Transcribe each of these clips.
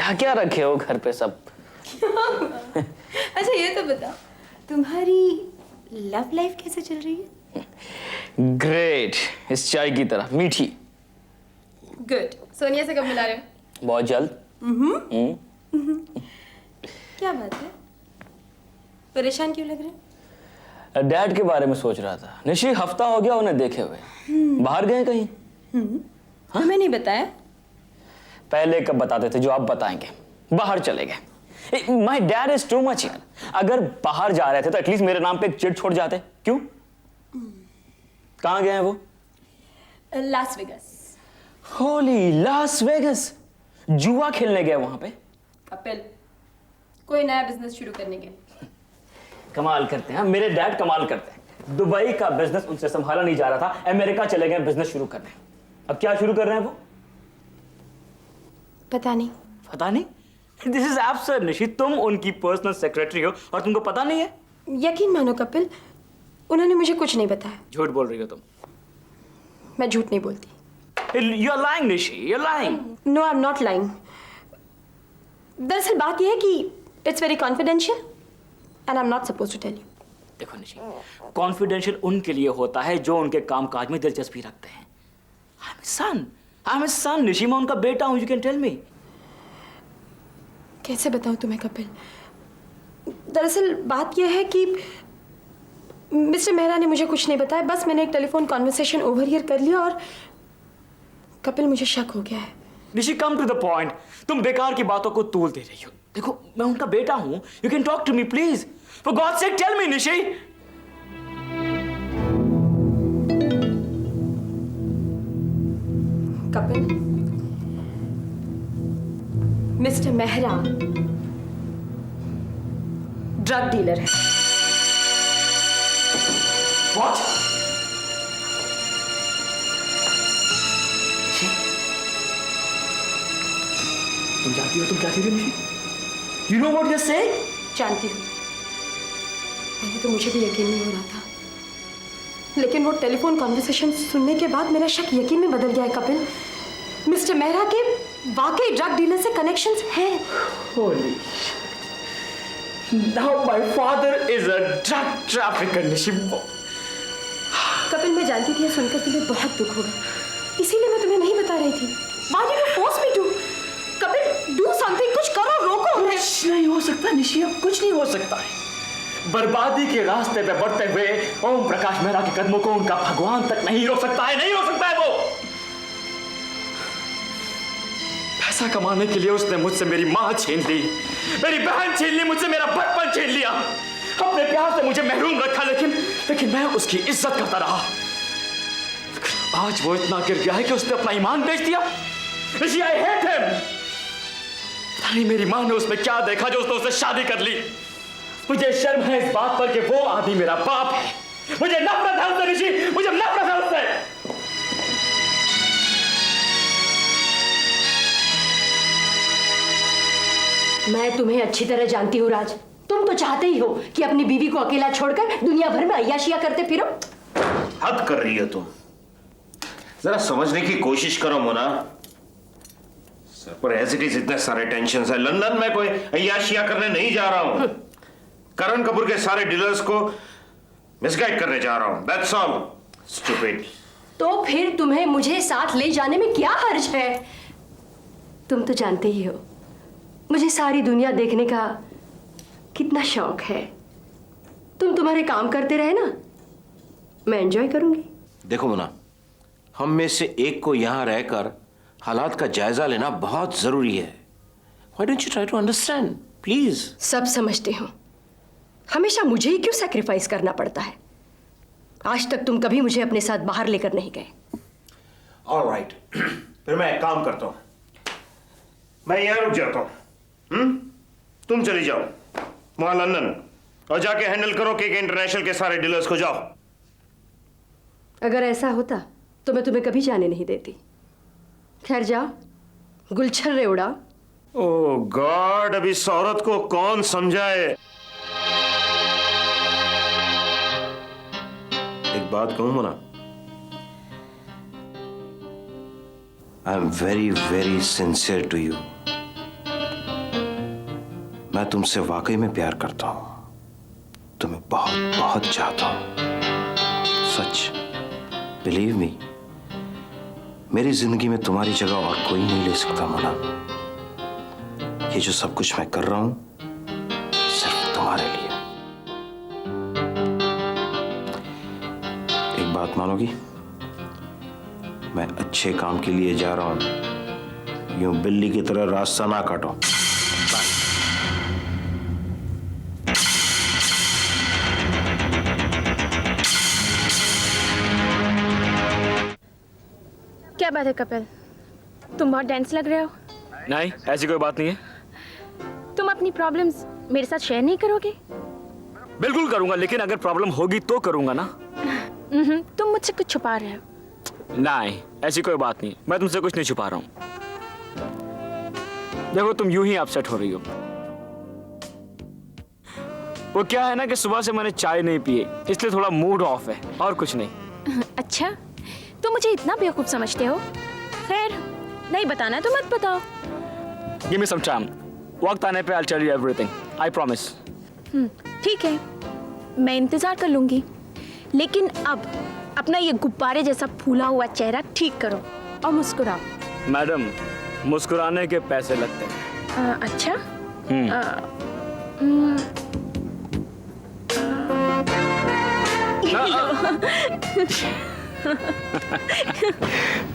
क्या क्या रखे हो घर पे सब? अच्छा ये तो बताओ, तुम्हारी लव लाइफ कैसे चल रही है? ग्रेट, इस चाय की तरह मीठी। गुड। सोनिया से कब मिला रहे हो? बहुत जल्द। क्या बात है, परेशान क्यों लग रहे हो? डैड के बारे में सोच रहा था। निशी, हफ्ता हो गया उन्हें देखे हुए। बाहर गए कहीं? हमें नहीं बताया। पहले कब बताते थे जो आप बताएंगे? बाहर चले गए। My dad is too much यार। अगर बाहर जा रहे थे तो एटलीस्ट मेरे नाम पे एक चिट छोड़ जाते। क्यों? कहाँ गए हैं वो? Las Vegas. Holi Las Vegas, जुआ खेलने गए वहां पे? कपिल, कोई नया बिजनेस शुरू करने के। कमाल करते हैं मेरे डैड, कमाल करते हैं। दुबई का बिजनेस उनसे संभाला नहीं जा रहा था, अमेरिका चले गए बिजनेस शुरू करने। अब क्या शुरू कर रहे हैं वो? पता नहीं। पता नहीं? दिस इज एब्सर्ड निशी, तुम उनकी पर्सनल सेक्रेटरी हो और तुमको पता नहीं है? यकीन मानो कपिल, उन्होंने मुझे कुछ नहीं बताया। झूठ बोल रही हो तुम। मैं झूठ नहीं बोलती। You're lying, Nishi, you're lying. No, I am not lying. दरअसल बात यह है कि it's very confidential and I am not suppose to tell you. देखो निशी, कॉन्फिडेंशियल उनके लिए होता है जो उनके कामकाज में दिलचस्पी रखते हैं। आई एम सन निशी, मैं उनका बेटा हूं। You can tell me. कैसे बताऊं तुम्हें कपिल? दरअसल बात यह है कि मिस्टर मेहरा ने मुझे कुछ नहीं बताया, बस मैंने एक टेलीफोन कॉन्वर्सेशन ओवरहियर कर लिया और कपिल मुझे शक हो गया है। Nishi, come to the point. तुम बेकार की बातों को तूल दे रही हो। देखो, मैं उनका बेटा हूं। You can talk to me please, for God sake tell me Nishi. Kapil, mister Mehra drug dealer है। What? तुम जानती हो तुम क्या कह रही हो Nishi? You know what you're saying? जानती हूँ। पहले तो मुझे भी यकीन नहीं हो रहा था, लेकिन वो टेलीफोन कॉन्वर्सेशन सुनने के बाद मेरा शक यकीन में बदल गया है कपिल। मिस्टर मेहरा के वाकई ड्रग डीलर से कनेक्शंस हैं। Holy shit. Now my father is a drug trafficker, Nishi. Kapil, मैं जानती थी ये सुनकर तुम्हें बहुत दुख होगा, इसीलिए मैं तुम्हें नहीं बता रही थी। Why did you force me to? Kapil, do something, कुछ करो, रोको। कुछ नहीं हो सकता निशी, अब कुछ नहीं हो सकता है। बर्बादी के रास्ते पे बढ़ते हुए ओम प्रकाश मेहरा के कदमों को उनका भगवान तक नहीं रोक सकता है, नहीं रोक सकता है वो। पैसा कमाने के लिए उसने मुझसे मेरी मां छीन ली, मेरी बहन छीन ली, मुझसे मेरा बचपन छीन लिया, अपने प्यार से मुझे महरूम रखा, लेकिन मैं उसकी इज्जत करता रहा। आज वो इतना गिर गया है कि उसने अपना ईमान बेच दिया। ऋषि, आई हेट हिम। पता नहीं मेरी मां ने उसमें क्या देखा जो उसने उससे शादी कर ली। मुझे शर्म है इस बात पर कि वो आदमी मेरा बाप है। मुझे नफरत है उससे ऋषि, मुझे नफरत है उससे। मैं तुम्हें अच्छी तरह जानती हूँ राज, तुम तो चाहते ही हो कि अपनी बीवी को अकेला छोड़कर दुनिया भर में अय्याशियां करते फिरो। हद कर रही हो तुम। जरा समझने की कोशिश करो मोना। सर पर एज इट इज इतने सारे टेंशन है। लंदन में कोई अय्याशियां करने नहीं जा रहा हूं। करण कपूर के सारे डीलर्स को मिसगाइड करने जा रहा हूं। That's all. स्टूपिड। तो फिर तुम्हें मुझे साथ ले जाने में क्या हर्ज है? तुम तो जानते ही हो मुझे सारी दुनिया देखने का कितना शौक है। तुम तुम्हारे काम करते रहे ना, मैं एंजॉय करूंगी। देखो मोना, हम में से एक को यहां रहकर हालात का जायजा लेना बहुत जरूरी है। Why don't you try to understand, please? सब समझती हूँ, हमेशा मुझे ही क्यों सैक्रिफाइस करना पड़ता है? आज तक तुम कभी मुझे अपने साथ बाहर लेकर नहीं गए। All right. फिर मैं एक काम करता हूं, मैं यहां रुक जाता हूं। तुम चली जाओ वहां लंदन और जाके हैंडल करो के इंटरनेशनल के सारे डीलर्स को। जाओ। अगर ऐसा होता तो मैं तुम्हें कभी जाने नहीं देती। खैर जाओ, गुलछर्रे उड़ाओ। ओह गॉड, अब इस औरत को कौन समझाए। एक बात कहूं Mona, I am very very sincere to you. मैं तुमसे वाकई में प्यार करता हूं, तुम्हें बहुत बहुत चाहता हूं। सच, बिलीव मी, मेरी जिंदगी में तुम्हारी जगह और कोई नहीं ले सकता मोना। ये जो सब कुछ मैं कर रहा हूं सिर्फ तुम्हारे लिए। एक बात मानोगी? मैं अच्छे काम के लिए जा रहा हूं, यूं बिल्ली की तरह रास्ता ना काटो। क्या बात है कपिल, तुम बहुत टेंस लग रहे हो। नहीं, ऐसी कोई बात नहीं है। तुम अपनी प्रॉब्लम्स मेरे साथ शेयर नहीं करोगे? बिल्कुल करूंगा, लेकिन अगर प्रॉब्लम होगी तो करूंगा ना। तुम मुझसे कुछ छुपा रहे हो। नहीं, ऐसी कोई बात नहीं, मैं तुमसे कुछ नहीं छुपा रहा हूं। देखो, तुम यूं ही अपसेट हो रही हो। वो क्या है ना कि सुबह से मैंने चाय नहीं पी, इसलिए थोड़ा मूड ऑफ है, और कुछ नहीं। अच्छा, तुम मुझे इतना बेवकूफ समझते हो? खैर, नहीं बताना तो मत बताओ। गिव मी सम टाइम, वक्त आने पे I'll tell you everything, I promise। ठीक है, मैं इंतजार कर लूंगी, लेकिन अब अपना ये गुब्बारे जैसा फूला हुआ चेहरा ठीक करो और मुस्कुराओ। मैडम, मुस्कुराने के पैसे लगते हैं। अच्छा।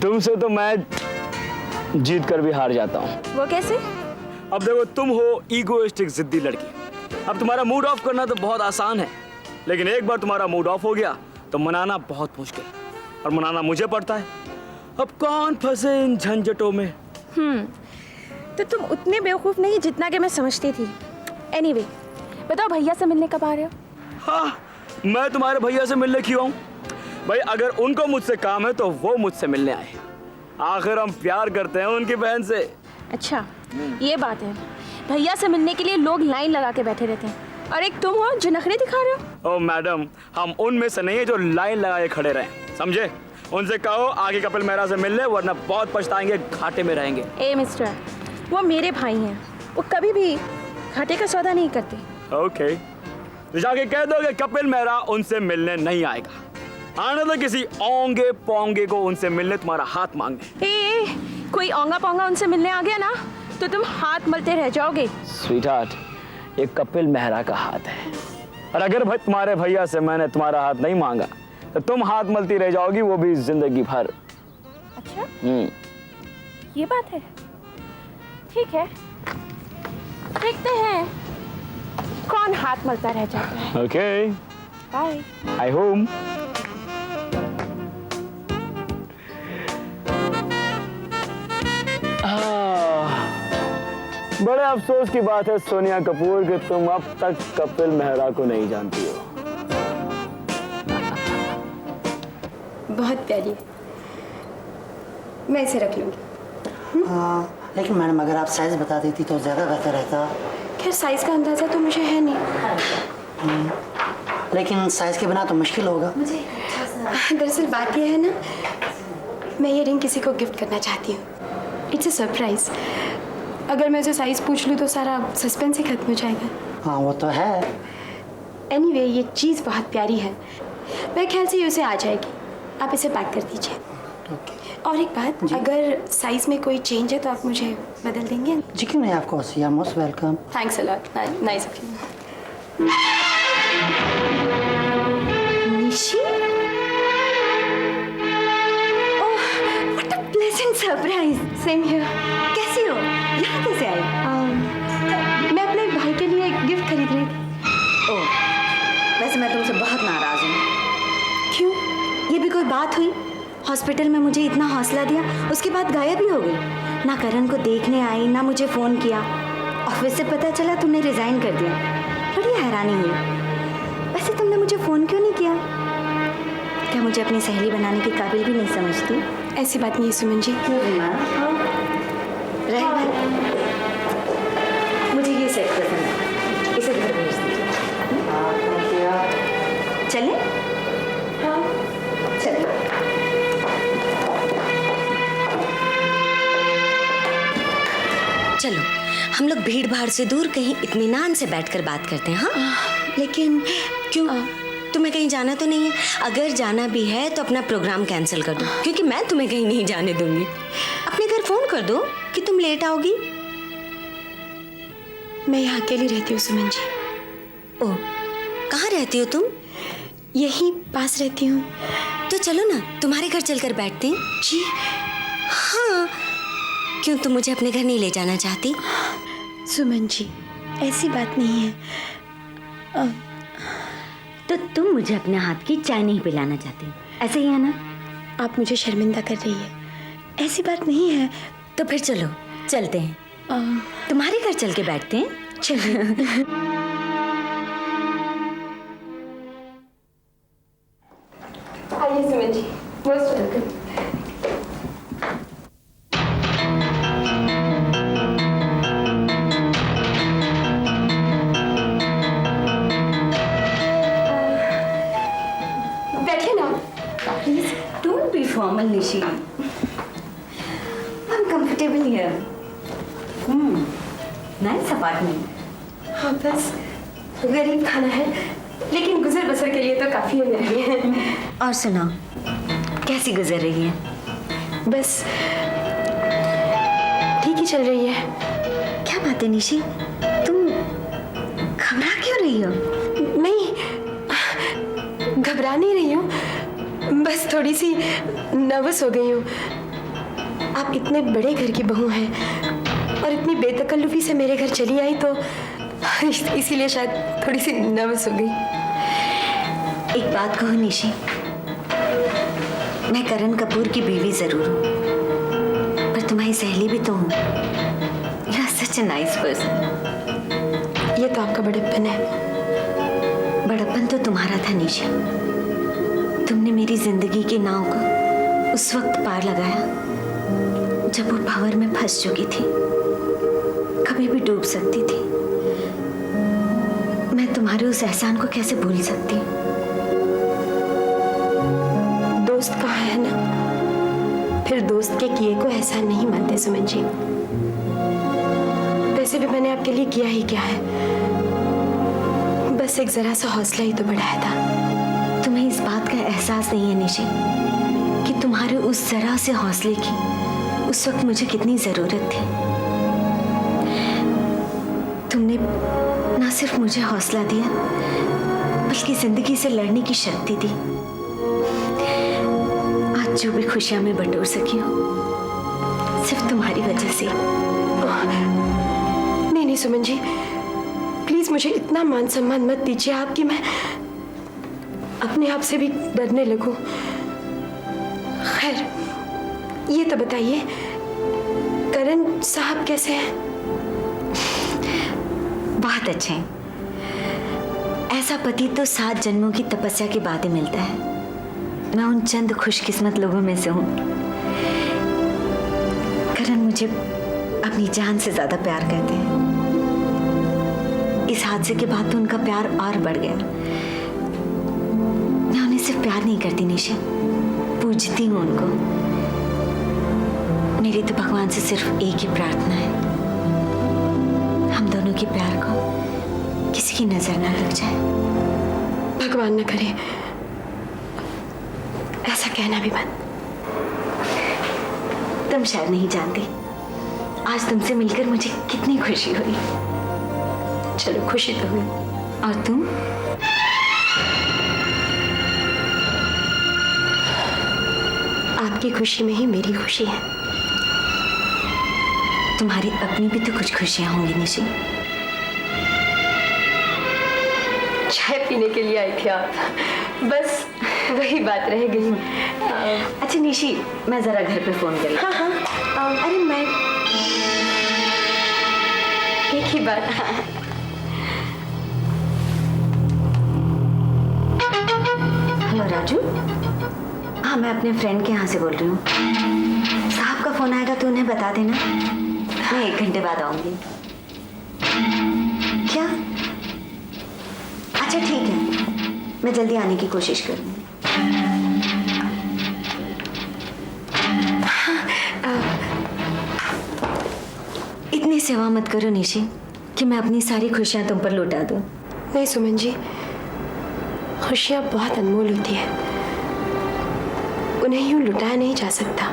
तुमसे तो मैं जीत कर भी हार जाता हूँ। वो कैसे? अब देखो, तुम हो ईगोइस्टिक जिद्दी लड़की। अब तुम्हारा मूड ऑफ करना तो बहुत आसान है, लेकिन एक बार तुम्हारा मूड ऑफ हो गया तो मनाना बहुत मुश्किल, और मनाना मुझे पड़ता है। अब कौन फंसे इन झंझटों में। तो तुम उतने बेवकूफ नहीं जितना कि मैं समझती थी। एनीवे, बताओ भैया से मिलने कब आ रहे हो? हाँ, मैं तुम्हारे भैया से मिलने क्यों आऊं? भाई, अगर उनको मुझसे काम है तो वो मुझसे मिलने आए। आखिर हम प्यार करते हैं उनकी बहन से। अच्छा, ये बात है। भैया से मिलने के लिए लोग लाइन लगा के बैठे रहते हैं, और एक तुम हो जो नखरे दिखा रहे हो। ओ मैडम, हम उनमें से नहीं है जो लाइन लगा के खड़े रहे, समझे? उनसे कहो आगे कपिल मेहरा से मिल ले, वरना बहुत पछताएंगे, घाटे में रहेंगे। ए मिस्टर, वो मेरे भाई हैं, वो कभी भी घाटे का सौदा नहीं करते। ओके, तो जाके कह दो कि कपिल मेहरा उनसे मिलने नहीं आएगा। आने दो किसी ओंगे पोंगे को उनसे मिलने, तुम्हारा हाथ मांगने। ए, कोई ओंगा पोंगा उनसे मिलने आ गया ना तो तुम हाथ मलते रह जाओगे। स्वीटहार्ट, ये कपिल मेहरा का हाथ है, और अगर भाई तुम्हारे भैया से मैंने तुम्हारा हाथ नहीं मांगा तो तुम हाथ मलती रह जाओगी, वो भी जिंदगी भर। अच्छा, ये बात है। ठीक है, देखते हैं कौन हाथ मलता रह जाता है। Okay, bye. I home. बड़े अफसोस की बात है सोनिया कपूर कि तुम अब तक कपिल मेहरा को नहीं जानती हो। बहुत प्यारी है, मैं इसे रख लूंगी। लेकिन मैडम, अगर आप साइज बता देती तो ज़्यादा बेहतर रहता। खैर, साइज का अंदाजा तो मुझे है नहीं, लेकिन साइज के बिना तो मुश्किल होगा। दरअसल बात यह है ना, मैं ये रिंग किसी को गिफ्ट करना चाहती हूँ। It's a surprise. अगर मैं उसे साइज पूछ लूँ तो सारा सस्पेंस ही खत्म हो जाएगा। हाँ, वो तो है। एनीवे, ये चीज़ बहुत प्यारी है, मेरे ख्याल से ये उसे आ जाएगी। आप इसे पैक कर दीजिए। और एक बात, अगर साइज में कोई चेंज है तो आप मुझे बदल देंगे? जी क्यों नहीं, आपको you are most welcome. Thanks a lot, nice of you. Nishi, oh, what a pleasant surprise. Same here. कैसी हो? यहाँ कैसे आई? मैं अपने भाई के लिए एक गिफ्ट खरीद रही थी। ओह, वैसे मैं तुमसे बहुत नाराज हूँ। क्यों? ये भी कोई बात हुई? हॉस्पिटल में मुझे इतना हौसला दिया, उसके बाद गायब ही हो गई। ना करण को देखने आई, ना मुझे फ़ोन किया। ऑफिस से पता चला तुमने रिज़ाइन कर दिया। बड़ी हैरानी हुई। वैसे तुमने मुझे फ़ोन क्यों नहीं किया? क्या मुझे अपनी सहेली बनाने के काबिल भी नहीं समझती? ऐसी बात नहीं है सुमन जी। रहे भाई, मुझे ये सेट पसंद है, इसे घर भेज दीजिए। चलें? हाँ, चलिए। चलो, हम लोग भीड़ भाड़ से दूर कहीं इत्मीनान से बैठकर बात करते हैं। हाँ लेकिन क्यों, तुम्हें कहीं जाना तो नहीं है? अगर जाना भी है तो अपना प्रोग्राम कैंसिल कर दो, क्योंकि मैं तुम्हें कहीं नहीं जाने दूंगी। अपने घर फोन कर दो कि तुम लेट आओगी। मैं यहाँ अकेली रहती हूँ सुमन जी। ओह, कहाँ रहती हो तुम? यहीं पास रहती हूँ। तो चलो ना, तुम्हारे घर चलकर बैठते हैं। जी हाँ, क्यों तुम मुझे अपने घर नहीं ले जाना चाहती? सुमन जी, ऐसी बात नहीं है। तो तुम मुझे अपने हाथ की चाय नहीं पिलाना चाहती, ऐसे ही है ना? आप मुझे शर्मिंदा कर रही है, ऐसी बात नहीं है। तो फिर चलो चलते हैं, तुम्हारे घर चल के बैठते हैं। चलिए। आइए सुमन जी, मोस्ट वेलकम। बैठिए ना please. Don't be formal, Nishi. I'm comfortable here. Nice apartment. हाँ बस गरीब खाना है, लेकिन गुजर बसर के लिए तो काफी है मेरे लिए। और सुनाओ, कैसी गुजर रही है? बस ठीक ही चल रही है। क्या बात है निशी, तुम घबरा क्यों रही हो? नहीं, घबरा नहीं रही हूँ, बस थोड़ी सी नर्वस हो गई हूँ। आप इतने बड़े घर की बहू हैं और इतनी बेतकल्लुफी से मेरे घर चली आई, तो इसीलिए शायद थोड़ी सी नर्वस हो गई। एक बात कहो निशी, मैं करण कपूर की बीवी जरूर हूँ, पर तुम्हारी सहेली भी तो हूँ। You are such a nice person. ये तो आपका बड़प्पन है। बड़प्पन तो तुम्हारा था निशा। तुमने मेरी जिंदगी की नाव को उस वक्त पार लगाया जब वो भंवर में फंस चुकी थी, कभी भी डूब सकती थी। मैं तुम्हारे उस एहसान को कैसे भूल सकती हूँ? दोस्त कहाँ है ना, फिर दोस्त के किए को एहसान नहीं मानते सुमन जी। वैसे भी मैंने आपके लिए किया ही क्या है, बस एक जरा सा हौसला ही तो बढ़ाया था। तुम्हें इस बात का एहसास नहीं है निशी कि तुम्हारे उस जरा से हौसले की उस वक्त मुझे कितनी जरूरत थी। तुमने ना सिर्फ मुझे हौसला दिया, बल्कि जिंदगी से लड़ने की शक्ति दी। आज जो भी खुशियां मैं बटोर सकी हूँ, सिर्फ तुम्हारी वजह से। नहीं नहीं सुमन जी, प्लीज मुझे इतना मान सम्मान मत दीजिए आप कि मैं अपने आप से भी डरने लगूं। खैर, ये तो बताइए करण साहब कैसे हैं? बहुत अच्छे हैं। ऐसा पति तो 7 जन्मों की तपस्या के बाद ही मिलता है। मैं उन चंद खुशकिस्मत लोगों में से हूँ। करण मुझे अपनी जान से ज्यादा प्यार करते हैं। इस हादसे के बाद तो उनका प्यार और बढ़ गया। मैं उन्हें सिर्फ प्यार नहीं करती निशा, पूजती हूँ उनको। मेरी तो भगवान से सिर्फ एक ही प्रार्थना है, हम दोनों के प्यार को किसी की नजर ना लग जाए। भगवान न करे, ऐसा कहना भी मत। तुम शायद नहीं जानती, आज तुमसे मिलकर मुझे कितनी खुशी हुई। चलो, खुशी तो हुई। और तुम? आपकी खुशी में ही मेरी खुशी है। तुम्हारी अपनी भी तो कुछ खुशियां होंगी निशी। चाय पीने के लिए आई थी आप, बस वही बात रह गई। अच्छा निशी, मैं जरा घर पे फोन करी। हाँ हाँ, अरे मैं एक ही बात। हेलो राजू। हाँ, मैं अपने फ्रेंड के यहाँ से बोल रही हूँ। साहब का फोन आएगा तो उन्हें बता देना, मैं 1 घंटे बाद आऊंगी। क्या? अच्छा ठीक है, मैं जल्दी आने की कोशिश करूंगी। इतनी सेवा मत करो निशी कि मैं अपनी सारी खुशियां तुम पर लुटा दूं। नहीं सुमन जी, खुशियाँ बहुत अनमोल होती हैं, उन्हें यूं लुटाया नहीं जा सकता।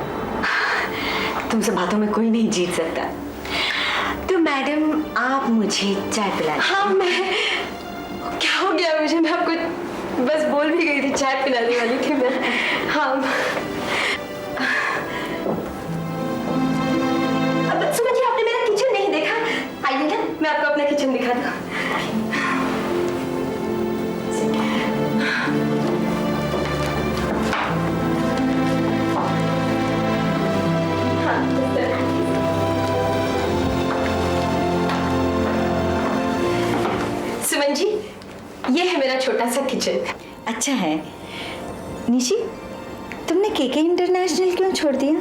तुमसे बातों में कोई नहीं जीत सकता। तो मैडम आप मुझे चाय पिला दीजिए। हाँ, मैं क्या हो गया मुझे, मैं आपको बस बोल भी गई थी, चाय पिलाने वाली थी मैं। हाँ अब सुमन जी, आपने मेरा किचन नहीं देखा, आइए ना मैं आपको अपना किचन दिखा दूँ। सुमन जी, ये है मेरा छोटा सा किचन। अच्छा है। निशी, तुमने केके इंटरनेशनल क्यों छोड़ दिया?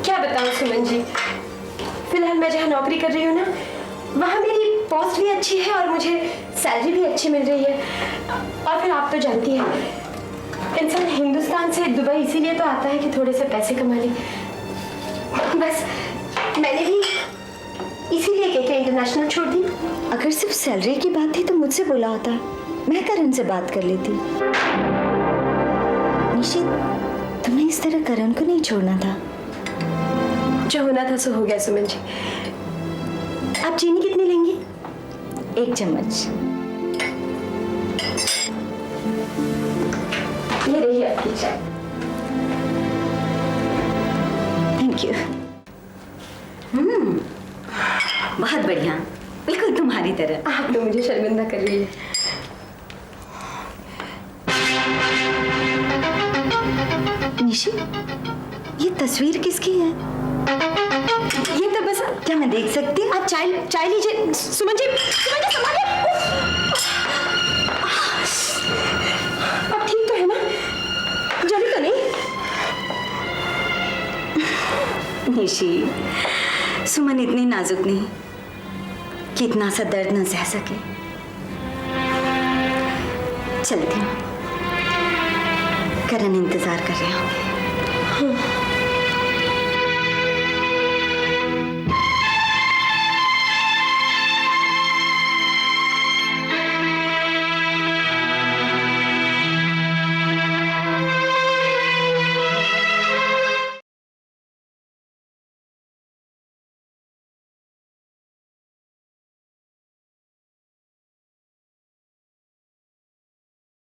क्या बताऊं सुमन जी, फिलहाल मैं जहाँ नौकरी कर रही हूँ ना, वहाँ मेरी पोस्ट भी अच्छी है और मुझे सैलरी भी अच्छी मिल रही है। और फिर आप तो जानती हैं, इंसान हिंदुस्तान से दुबई इसीलिए तो आता है कि थोड़े से पैसे कमा ले। बस मैंने भी इसीलिए केके इंटरनेशनल छोड़ दी। अगर सिर्फ सैलरी की बात थी तो मुझसे बोला होता, मैं करण से बात कर लेती। निशी, तुम्हें इस तरह करण को नहीं छोड़ना था। जो होना था सो हो गया सुमन जी। आप चीनी कितनी लेंगी? 1 चम्मच। ये रही आपकी चाय। Thank you. बहुत बढ़िया, बिल्कुल तुम्हारी तरह। आप तो मुझे शर्मिंदा कर रही है। निशी, ये तस्वीर किसकी है? ये तो बस, क्या मैं देख सकती हूँ? आप चाय लीजिए। सुमन जी संभालिए। अब ठीक तो है ना? जली तो नहीं? निशी, सुमन इतनी नाजुक नहीं कि इतना सा दर्द न सह सके। चलती हूँ, करण इंतजार कर रहे होंगे।